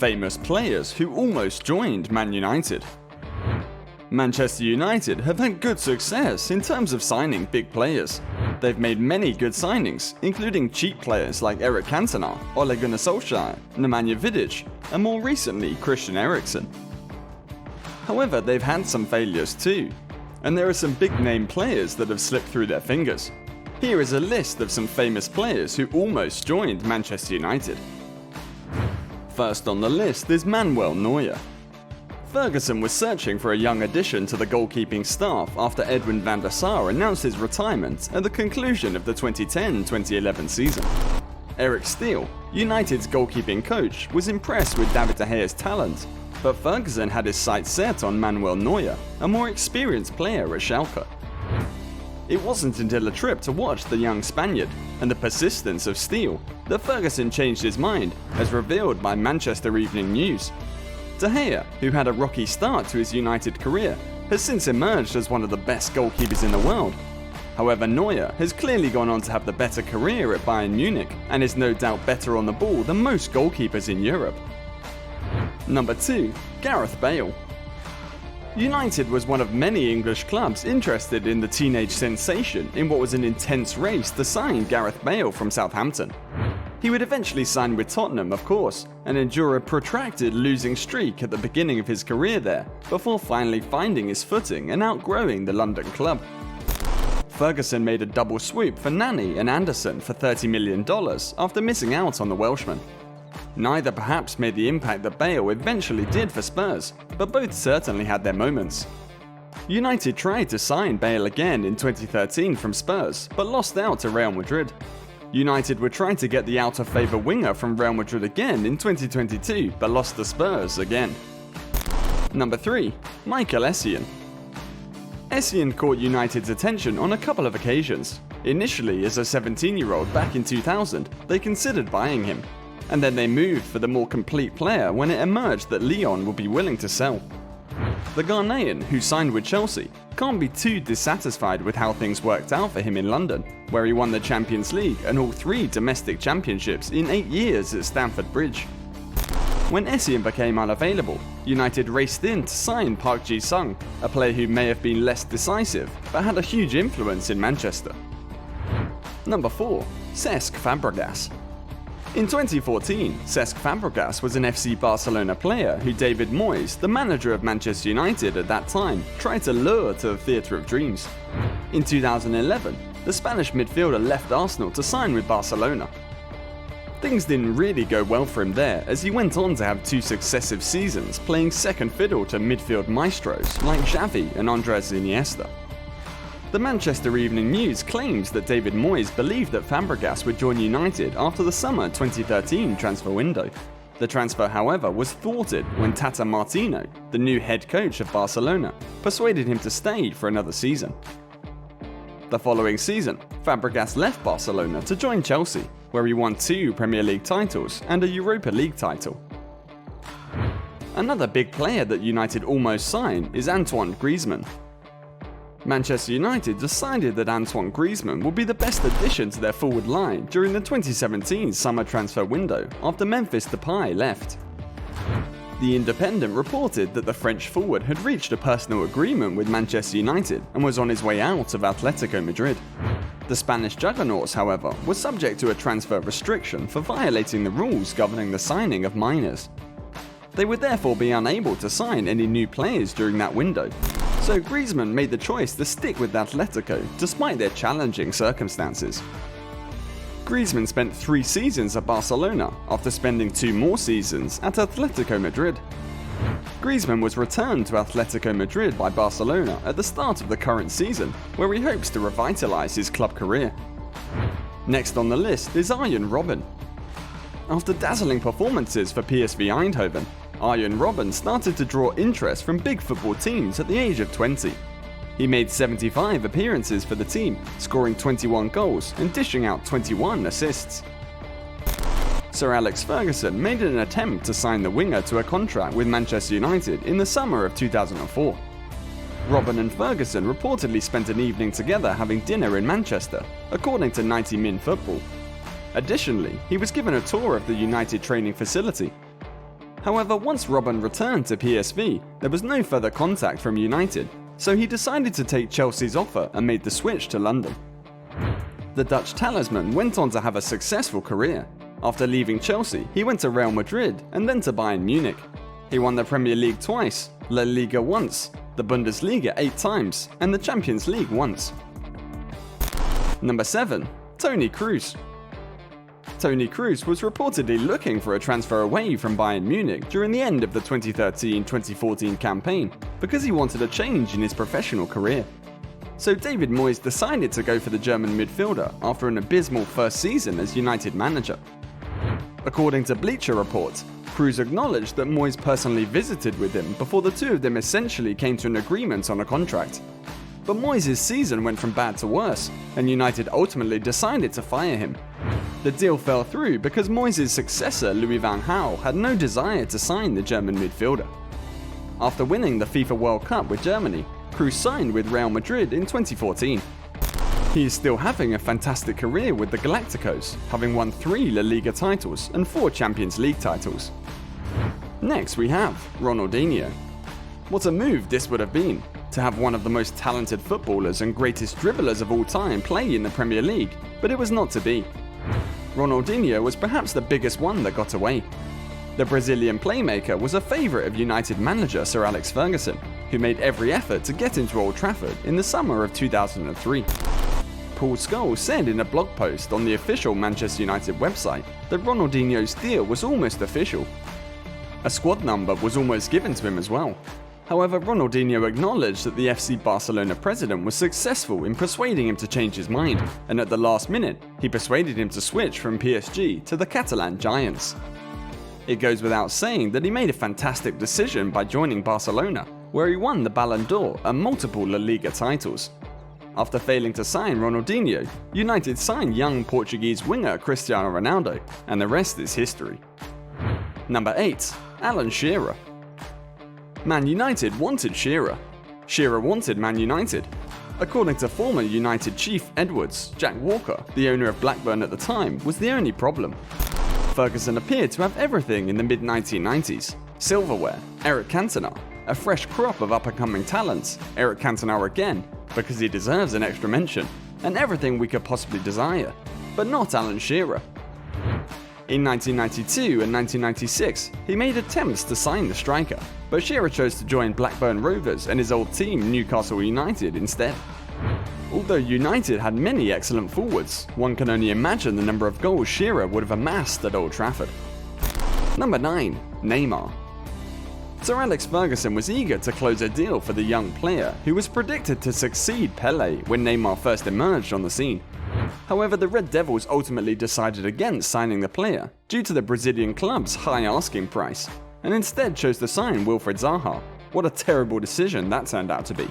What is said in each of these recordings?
famous players who almost joined Man United. Manchester United have had good success in terms of signing big players. They've made many good signings, including cheap players like Eric Cantona, Ole Gunnar Solskjaer, Nemanja Vidic, and more recently Christian Eriksen. However, they've had some failures too, and there are some big name players that have slipped through their fingers. Here is a list of some famous players who almost joined Manchester United. First on the list is Manuel Neuer. Ferguson was searching for a young addition to the goalkeeping staff after Edwin van der Sar announced his retirement at the conclusion of the 2010-2011 season. Eric Steele, United's goalkeeping coach, was impressed with David De Gea's talent, but Ferguson had his sights set on Manuel Neuer, a more experienced player at Schalke. It wasn't until a trip to watch the young Spaniard and the persistence of Steele that Ferguson changed his mind, as revealed by Manchester Evening News. De Gea, who had a rocky start to his United career, has since emerged as one of the best goalkeepers in the world. However, Neuer has clearly gone on to have the better career at Bayern Munich and is no doubt better on the ball than most goalkeepers in Europe. Number 2. Gareth Bale. United was one of many English clubs interested in the teenage sensation in what was an intense race to sign Gareth Bale from Southampton. He would eventually sign with Tottenham, of course, and endure a protracted losing streak at the beginning of his career there, before finally finding his footing and outgrowing the London club. Ferguson made a double swoop for Nani and Anderson for $30 million after missing out on the Welshman. Neither perhaps made the impact that Bale eventually did for Spurs, but both certainly had their moments. United tried to sign Bale again in 2013 from Spurs, but lost out to Real Madrid. United were trying to get the out-of-favour winger from Real Madrid again in 2022, but lost to Spurs again. Number 3. Michael Essien. Essien caught United's attention on a couple of occasions. Initially, as a 17-year-old back in 2000, they considered buying him, and then they moved for the more complete player when it emerged that Lyon would be willing to sell. The Ghanaian, who signed with Chelsea, can't be too dissatisfied with how things worked out for him in London, where he won the Champions League and all 3 domestic championships in 8 years at Stamford Bridge. When Essien became unavailable, United raced in to sign Park Ji-sung, a player who may have been less decisive, but had a huge influence in Manchester. Number 4. Cesc Fabregas. In 2014, Cesc Fabregas was an FC Barcelona player who David Moyes, the manager of Manchester United at that time, tried to lure to the Theatre of Dreams. In 2011, the Spanish midfielder left Arsenal to sign with Barcelona. Things didn't really go well for him there, as he went on to have 2 successive seasons playing second fiddle to midfield maestros like Xavi and Andres Iniesta. The Manchester Evening News claims that David Moyes believed that Fabregas would join United after the summer 2013 transfer window. The transfer, however, was thwarted when Tata Martino, the new head coach of Barcelona, persuaded him to stay for another season. The following season, Fabregas left Barcelona to join Chelsea, where he won 2 Premier League titles and a Europa League title. Another big player that United almost signed is Antoine Griezmann. Manchester United decided that Antoine Griezmann would be the best addition to their forward line during the 2017 summer transfer window after Memphis Depay left. The Independent reported that the French forward had reached a personal agreement with Manchester United and was on his way out of Atletico Madrid. The Spanish juggernauts, however, were subject to a transfer restriction for violating the rules governing the signing of minors. They would therefore be unable to sign any new players during that window, so Griezmann made the choice to stick with Atletico despite their challenging circumstances. Griezmann spent 3 seasons at Barcelona after spending 2 more seasons at Atletico Madrid. Griezmann was returned to Atletico Madrid by Barcelona at the start of the current season, where he hopes to revitalise his club career. Next on the list is Arjen Robben. After dazzling performances for PSV Eindhoven, Arjen Robben started to draw interest from big football teams at the age of 20. He made 75 appearances for the team, scoring 21 goals and dishing out 21 assists. Sir Alex Ferguson made an attempt to sign the winger to a contract with Manchester United in the summer of 2004. Robben and Ferguson reportedly spent an evening together having dinner in Manchester, according to 90 Min Football. Additionally, he was given a tour of the United training facility. However, once Robben returned to PSV, there was no further contact from United, so he decided to take Chelsea's offer and made the switch to London. The Dutch talisman went on to have a successful career. After leaving Chelsea, he went to Real Madrid and then to Bayern Munich. He won the Premier League twice, La Liga once, the Bundesliga 8 times, and the Champions League once. Number 7. Toni Kroos. Toni Kroos was reportedly looking for a transfer away from Bayern Munich during the end of the 2013-2014 campaign because he wanted a change in his professional career. So David Moyes decided to go for the German midfielder after an abysmal first season as United manager. According to Bleacher Report, Kroos acknowledged that Moyes personally visited with him before the two of them essentially came to an agreement on a contract. But Moyes' season went from bad to worse, and United ultimately decided to fire him. The deal fell through because Moyes' successor Louis van Gaal had no desire to sign the German midfielder. After winning the FIFA World Cup with Germany, Kroos signed with Real Madrid in 2014. He is still having a fantastic career with the Galacticos, having won 3 La Liga titles and 4 Champions League titles. Next we have Ronaldinho. What a move this would have been, to have one of the most talented footballers and greatest dribblers of all time play in the Premier League, but it was not to be. Ronaldinho was perhaps the biggest one that got away. The Brazilian playmaker was a favourite of United manager Sir Alex Ferguson, who made every effort to get into Old Trafford in the summer of 2003. Paul Scholes said in a blog post on the official Manchester United website that Ronaldinho's deal was almost official. A squad number was almost given to him as well. However, Ronaldinho acknowledged that the FC Barcelona president was successful in persuading him to change his mind, and at the last minute, he persuaded him to switch from PSG to the Catalan Giants. It goes without saying that he made a fantastic decision by joining Barcelona, where he won the Ballon d'Or and multiple La Liga titles. After failing to sign Ronaldinho, United signed young Portuguese winger Cristiano Ronaldo, and the rest is history. Number 8. Alan Shearer. Man United wanted Shearer. Shearer wanted Man United. According to former United chief Edwards, Jack Walker, the owner of Blackburn at the time, was the only problem. Ferguson appeared to have everything in the mid-1990s. Silverware, Eric Cantona, a fresh crop of up-and-coming talents, Eric Cantona again, because he deserves an extra mention, and everything we could possibly desire, but not Alan Shearer. In 1992 and 1996, he made attempts to sign the striker, but Shearer chose to join Blackburn Rovers and his old team Newcastle United instead. Although United had many excellent forwards, one can only imagine the number of goals Shearer would have amassed at Old Trafford. Number 9. Neymar. Sir Alex Ferguson was eager to close a deal for the young player who was predicted to succeed Pelé when Neymar first emerged on the scene. However, the Red Devils ultimately decided against signing the player due to the Brazilian club's high asking price, and instead chose to sign Wilfried Zaha. What a terrible decision that turned out to be.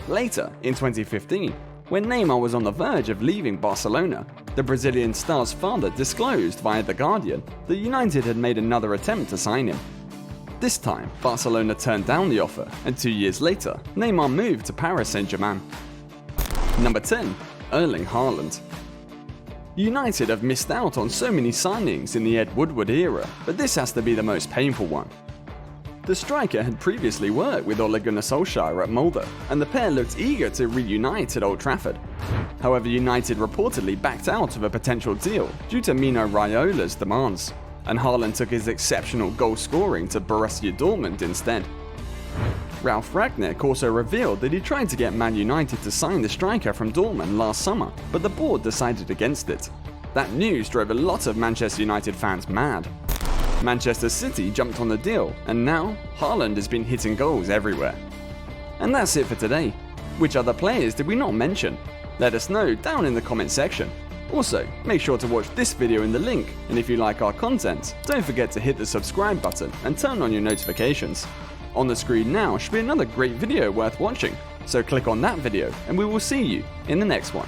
Later, in 2015, when Neymar was on the verge of leaving Barcelona, the Brazilian star's father disclosed via The Guardian that United had made another attempt to sign him. This time, Barcelona turned down the offer, and 2 years later, Neymar moved to Paris Saint-Germain. Number 10. Erling Haaland. United have missed out on so many signings in the Ed Woodward era, but this has to be the most painful one. The striker had previously worked with Ole Gunnar Solskjaer at Molde, and the pair looked eager to reunite at Old Trafford. However, United reportedly backed out of a potential deal due to Mino Raiola's demands, and Haaland took his exceptional goal scoring to Borussia Dortmund instead. Ralf Rangnick also revealed that he tried to get Man United to sign the striker from Dortmund last summer, but the board decided against it. That news drove a lot of Manchester United fans mad. Manchester City jumped on the deal, and now Haaland has been hitting goals everywhere. And that's it for today. Which other players did we not mention? Let us know down in the comment section. Also, make sure to watch this video in the link, and if you like our content, don't forget to hit the subscribe button and turn on your notifications. On the screen now should be another great video worth watching, so click on that video and we will see you in the next one.